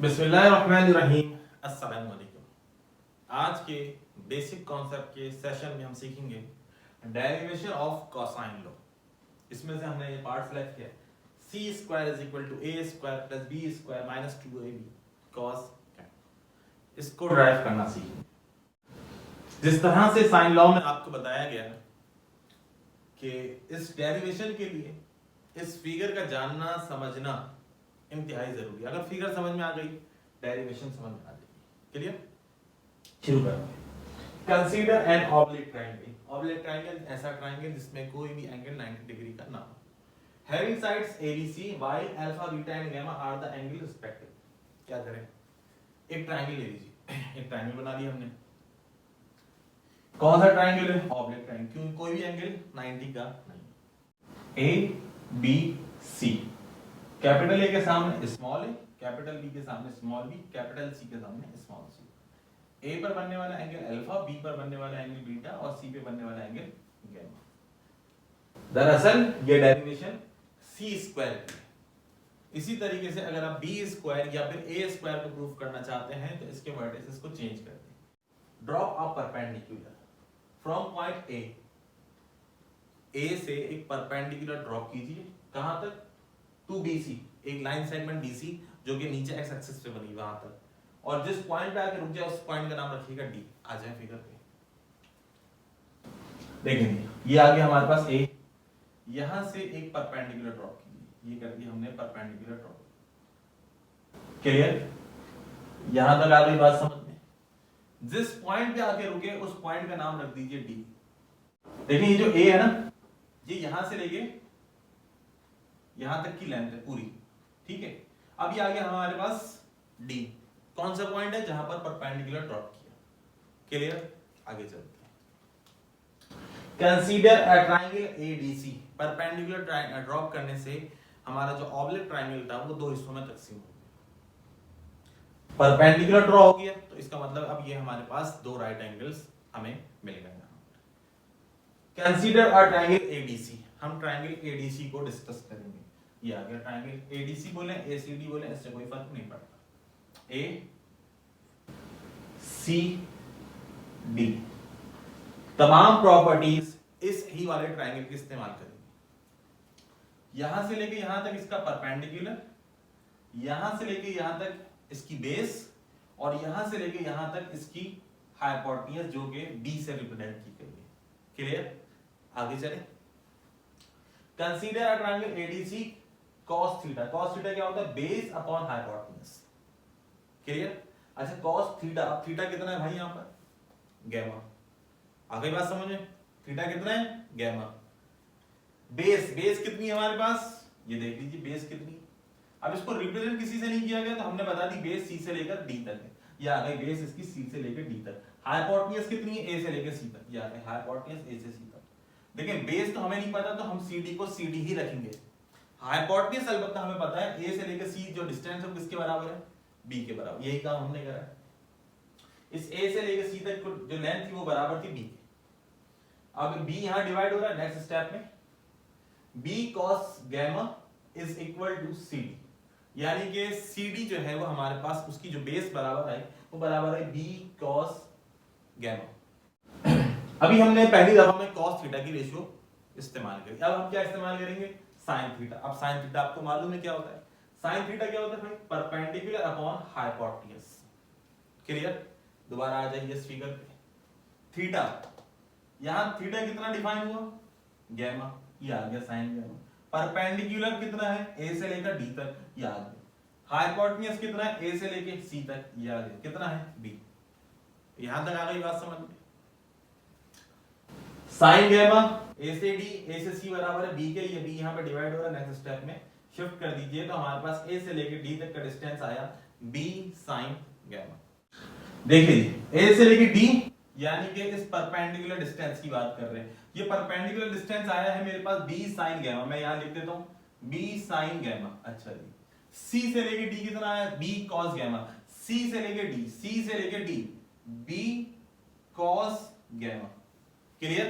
बिस्मिल्लाहिर्रहमानिर्रहीम। अस्सलाम वालेकुम। आज के बेसिक कॉन्सेप्ट के सेशन में हम सीखेंगे डेरिवेशन ऑफ कोसाइन लॉ। इसमें से हमने ये पार्ट सेलेक्ट किया, C square is equal to A square plus B square minus 2ab cos. इसको ड्राइव करना सीखेंगे। जिस तरह से साइन लॉ में आपको बताया गया कि इस डेरिवेशन के लिए इस फिगर का जानना समझना इंतहाई जरूरी है। अगर फिगर समझ में आ गई, डेरिवेशन समझ में आ जाएगी। क्लियर? शुरू करेंगे। Consider an oblique triangle. Oblique triangle ऐसा ट्रायंगल जिसमें कोई भी एंगल 90 डिग्री का ना हो। Having sides ABC while alpha beta and gamma are the angle respective. क्या करें? एक ट्रायंगल ले लीजिए। एक ट्रायंगल बना लिया हमने। कौन सा ट्रायंगल है? Oblique triangle. क्यों? कोई भी एंगल 90 का नहीं। ABC, कैपिटल ए के सामने स्मॉल ए, कैपिटल बी के सामने स्मॉल बी, कैपिटल सी के सामने स्मॉल सी। ए पर बनने वाला एंगल अल्फा, बी पर बनने वाला एंगल बीटा और सी पे बनने वाला एंगल गामा। दरअसल ये डेरिवेशन सी स्क्वायर की है। इसी तरीके से अगर आप बी स्क्वायर या फिर ए स्क्वायर को प्रूव करना चाहते हैं तो इसके वर्टिसेस को चेंज कर दें। Drop a perpendicular from point A से एक परपेंडिकुलर ड्रॉप कीजिए। कहां तक? टू BC, एक लाइन सेगमेंट BC जो कि नीचे एक्स एक्सिस पे बनी वहां तक, और जिस पॉइंट पे आके रुक जाए उस पॉइंट का नाम रखिएगा D। आ जाए फिगर पे, देखेंगे ये आ गया हमारे पास A। यहां से एक परपेंडिकुलर ड्रॉप कीजिए। ये कर दिया हमने परपेंडिकुलर ड्रॉप। क्लियर? यहां तक आ गई बात समझ में? जिस पॉइंट पे आके रुके उस पॉइंट का नाम रख दीजिए D। देखिए ये जो A है ना, ये यहां से लेके यहां तक की लेंथ है पूरी, ठीक है। अब ये आ गया हमारे पास D। कौन सा पॉइंट है? जहां पर परपेंडिकुलर ड्रॉप किया। क्लियर? आगे चलते हैं। Consider a triangle ADC। Perpendicular drop करने से हमारा जो ऑब्लिक ट्रायंगल था वो दो हिस्सों में तकसीम हो गया। परपेंडिकुलर ड्रॉ हो गया तो इसका मतलब अब ये हमारे पास दो राइट एंगल्स हमें मिल गए। Consider a triangle ADC। हम ट्रायंगल ADC को डिस्कस करेंगे। ये आ गया ट्रायंगल ADC बोले, ACD बोले, इससे कोई फर्क नहीं पड़ता। ACD तमाम प्रॉपर्टीज इस ही वाले ट्रायंगल के इस्तेमाल करेंगे। यहां से लेके यहां तक इसका परपेंडिकुलर, यहां से लेके यहां तक इसकी बेस, और यहां से लेके यहां तक इसकी हाइपोटेन्यूज जो कि D से रिप्रेजेंट की गई है। क्लियर? आगे चले। Consider a triangle ADC cos theta. cos theta क्या होता है? Base upon hypotenuse. क्लियर? अच्छा, cos थीटा, अब थीटा कितना है भाई यहां पर? गामा। आ गई बात समझ में? थीटा कितना है? गामा। बेस कितनी है हमारे पास? ये देख लीजिए बेस कितनी। अब इसको रिप्रेजेंट किसी से नहीं किया गया तो हमने बता दी बेस C से लेकर D तक है। ये आ गई बेस इसकी C से लेकर D तक। हाइपोटेन्यूज कितनी है? A से लेकर C तक। ये आ गई हाइपोटेन्यूज A से C तक। देखिए बेस तो हमें नहीं पता तो हम CD को CD ही रखेंगे। हाइपोटेन्यूज अलबत्ता हमें पता है, A से लेकर C जो डिस्टेंस है किसके बराबर है? B के बराबर। यही काम हमने करा है। इस A से लेकर C तक जो लेंथ थी वो बराबर थी B के। अब B यहां डिवाइड हो रहा है नेक्स्ट स्टेप में। B cos gamma is equal to CD, यानी कि CD जो है वो हमारे पास उसकी जो बेस बराबर है वो बराबर है B cos गामा। अभी हमने पहली दफा में cos थीटा की रेशियो इस्तेमाल करी। अब हम क्या इस्तेमाल करेंगे? sin theta. अब sin थीटा आपको मालूम है क्या होता है? sin थीटा क्या होता है भाई? Perpendicular upon hypotenuse. क्लियर? दोबारा आ जाइए इस फिगर पे। थीटा, यहां थीटा कितना डिफाइन हुआ? गामा। ये आ गया sin गामा। परपेंडिकुलर कितना है? A से लेकर D तक। ये आ गया। हाइपोटेन्यूज कितना है? A से लेकर C तक। ये आ गया। कितना है? B। यहां तक आ गई बात समझ में? साइन गामा A से D, A से C बराबर है B के। ये B यहां पे डिवाइड हो रहा है। नेक्स्ट स्टेप में शिफ्ट कर दीजिए तो हमारे पास A से लेकर D तक का डिस्टेंस आया B साइन गामा। देख लीजिए A से लेकर D, यानी कि इस परपेंडिकुलर डिस्टेंस की बात कर रहे हैं। ये परपेंडिकुलर डिस्टेंस आया है मेरे पास B साइन गामा। मैं यहां लिख देता हूं B साइन गामा। अच्छा जी, C से लेकर D कितना आया? B cos gamma. C से लेकर D, C से लेकर D B cos gamma. Clear?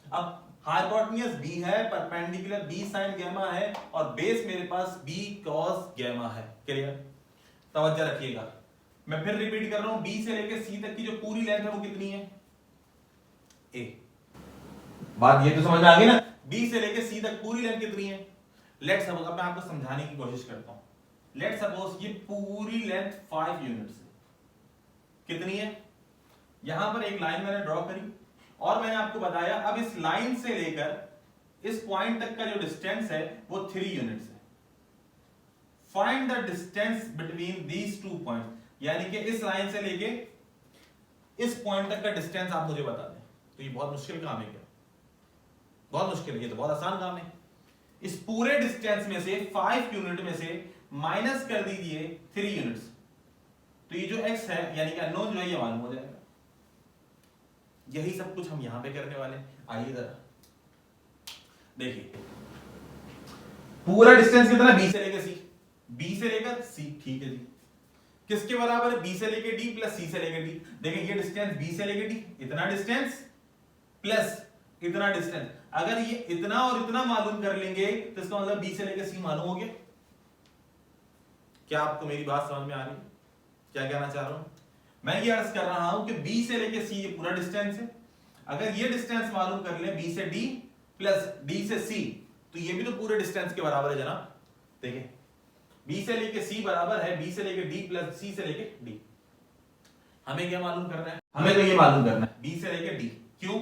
अब हाइपोटेन्यूज B है, परपेंडिकुलर B sin गामा है, और बेस मेरे पास B cos गामा है। क्लियर? तवज्जो रखिएगा, मैं फिर रिपीट कर रहा हूं, बी से लेकर सी तक की जो पूरी लेंथ है वो कितनी है, ए। बात ये तो समझ में आ गई ना, बी से लेकर सी तक पूरी लेंथ कितनी है। लेट सपोज, अब मैं आपको समझाने की कोशिश करता हूं, लेट सपोज ये पूरी लेंथ 5 यूनिट्स है, कितनी है, यहां पर एक लाइन मैंने ड्रॉ करी और मैंने आपको बताया अब इस लाइन से लेकर इस पॉइंट तक का जो डिस्टेंस है वो 3 यूनिट्स है। Find the distance between these 2 points, यानी कि इस लाइन से लेके इस पॉइंट तक का डिस्टेंस आप मुझे बता दें। तो ये बहुत मुश्किल काम है क्या, बहुत मुश्किल है, ये तो बहुत आसान काम है। इस पूरे डिस्टेंस में से 5 यूनिट में से माइनस कर दीजिए 3 यूनिट्स, तो ये जो x है यानी कि अननोन जो है ये मालूम हो जाएगा। यही सब कुछ हम यहां पे करने वाले हैं। आइए जरा देखिए, पूरा डिस्टेंस कितना, b से लेकर c, b से लेकर c, ठीक है जी, किसके बराबर है, b से लेकर d प्लस c से लेकर d। देखिए ये डिस्टेंस b से लेकर d, इतना डिस्टेंस प्लस इतना डिस्टेंस, अगर ये इतना और इतना मालूम कर लेंगे तो इसका मतलब b से लेकर c मालूम हो गया। क्या आपको मेरी बात समझ में आ रही है, क्या कहना चाह रहा हूं मैं, ये अर्ज कर रहा हूं कि b से लेकर c ये पूरा डिस्टेंस है, अगर ये डिस्टेंस मालूम कर ले b से d प्लस d से c, तो ये भी तो पूरे डिस्टेंस के बराबर है जनाब। देखिए b से लेकर c बराबर है b से लेकर d प्लस c से लेकर d। हमें क्या मालूम करना है, हमें तो ये मालूम करना है b से लेकर d, क्यों,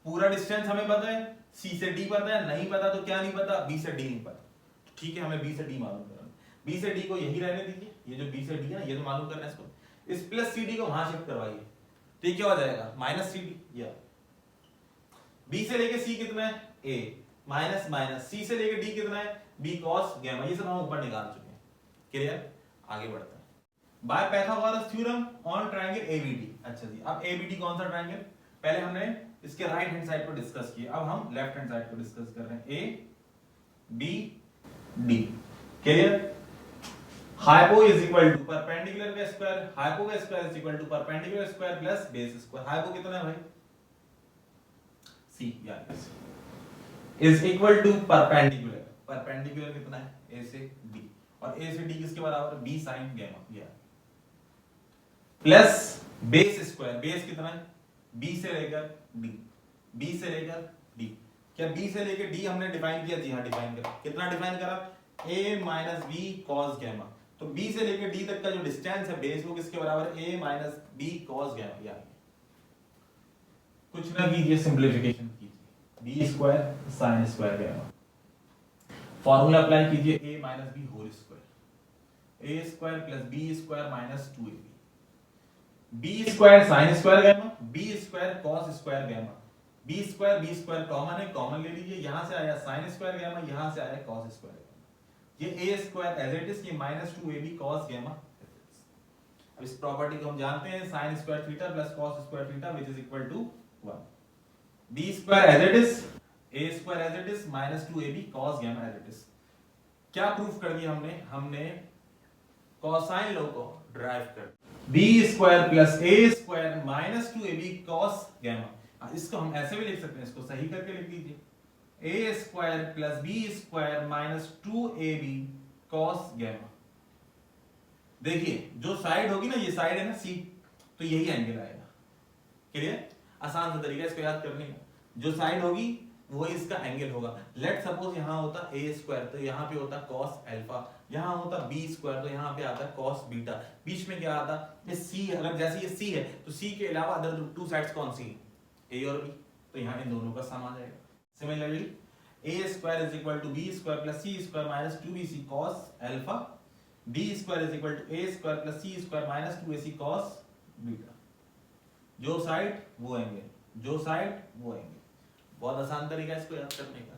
पूरा डिस्टेंस हमें पता है, c से d पता है, नहीं पता तो क्या नहीं पता, b से d नहीं पता, ठीक है, हमें b से d मालूम करना है। b से d को यही रहने दीजिए, ये जो b से d है ना ये तो मालूम करना है इसको, इस प्लस cd को वहां शिफ्ट करवाइए, तो ये क्या हो जाएगा माइनस cd, या b से लेके c कितना है a माइनस माइनस c से लेके d कितना है b cos गामा, ये सब हम ऊपर निकाल चुके हैं, क्लियर। आगे बढ़ते हैं, by Pythagoras theorem on triangle ABD। अच्छा जी, अब ABD कौन सा ट्रायंगल, पहले हमने इसके राइट हैंड साइड पर डिस्कस किया, अब हम लेफ्ट हैंड साइड पर डिस्कस कर रहे हैं, ABD, clear. Hypo is equal to perpendicular का स्क्वायर, हाइपो का square is equal to perpendicular square plus base square. Hypo कितना है भाई, c यानी is equal to perpendicular, perpendicular कितना है a से d, और a से d किसके बराबर, b sin गामा, या प्लस बेस स्क्वायर, बेस कितना है b से लेकर d, b से लेकर d। क्या b से लेकर d हमने डिफाइन किया, जी हां डिफाइन करा, कितना डिफाइन करा, a minus b cos gamma, तो b से लेकर d तक का जो डिस्टेंस है बेस वो किसके बराबर है, a minus b cos gamma, या कुछ ना कीजिए, सिंपलीफिकेशन कीजिए, b square sin square gamma, formula apply कीजिए, a minus b whole square, a square plus b square minus 2ab, b square sin square gamma, b square cos square gamma, b square common है, common ले लीजिए, यहां से आया sin square gamma, यहां से आया cos स्क्वायर गामा, ये a square as it is, ये माइनस 2ab cos गामा। अब इस प्रॉपर्टी को हम जानते हैं, sin square theta plus cos square theta which is equal to 1, b square as it is, a square as it is minus 2ab cos gamma as it is. क्या proof कर दिया हमने, हमने कोसाइन लॉ को derive कर, b square plus a square minus 2ab cos gamma, इसको हम ऐसे भी लिख सकते हैं, इसको सही करके लिख लीजिए, a square plus b square minus 2ab cos gamma. देखिए जो साइड होगी ना, ये साइड है ना c, तो यही एंगल आएगा, क्लियर। आसान सा तरीका इसको याद करने का, जो साइड होगी वो इसका एंगल होगा। लेट सपोज यहां होता a स्क्वायर, तो यहां पे होता cos अल्फा, यहां होता b स्क्वायर, तो यहां पे आता cos बीटा, बीच में क्या आता, ये c, अगर जैसे ये c है तो c के अलावा अदर टू साइड्स कौन सी a और b, तो यहां इन दोनों का सम आ जाएगा। Similarly a square is equal to b square plus c square minus 2bc cos alpha, b square is equal to a square plus c square minus 2ac cos beta. जो side वो angle, जो side वो angle, बहुत आसान तरीका है इसको याद करने का।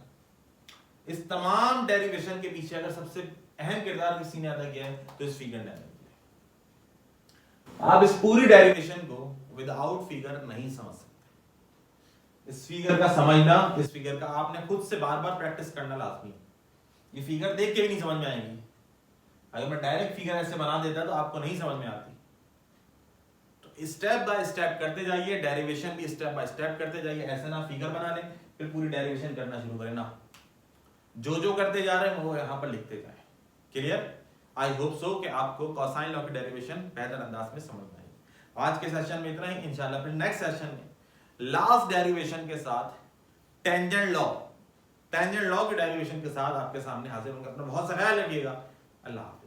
इस तमाम डेरिवेशन के पीछे अगर सबसे अहम किरदार किसी ने अदा किया है तो इस फिगर ने अदा किया है। आप इस पूरी डेरिवेशन को विदाउट फिगर नहीं समझ सकते। इस फिगर का समझना, इस फिगर का आपने खुद से बार बार प्रैक्टिस करना लाजमी है। ये फिगर देख के भी नहीं समझ में आएगी, अगर मैं डायरेक्ट फिगर ऐसे बना देता तो आपको नहीं समझ में आती। तो स्टेप बाय स्टेप करते जाइए, डेरिवेशन भी स्टेप बाय स्टेप करते जाइए, ऐसे ना फिगर बना लें फिर पूरी डेरिवेशन करना शुरू करें ना, जो जो करते जा रहे हैं वो यहां पर लिखते जाएं, क्लियर। आई होप सो कि आपको कोसाइन लॉ की डेरिवेशन बेहतर अंदाज में समझ में आई। आज के सेशन में इतना ही, इंशाल्लाह फिर नेक्स्ट सेशन में लास्ट डेरिवेशन के साथ टेंजेंट लॉ की डेरिवेशन के साथ आपके सामने हाजिर होंगे। अपना बहुत सा ख्याल रखिएगा। अल्लाह हाफ़िज़।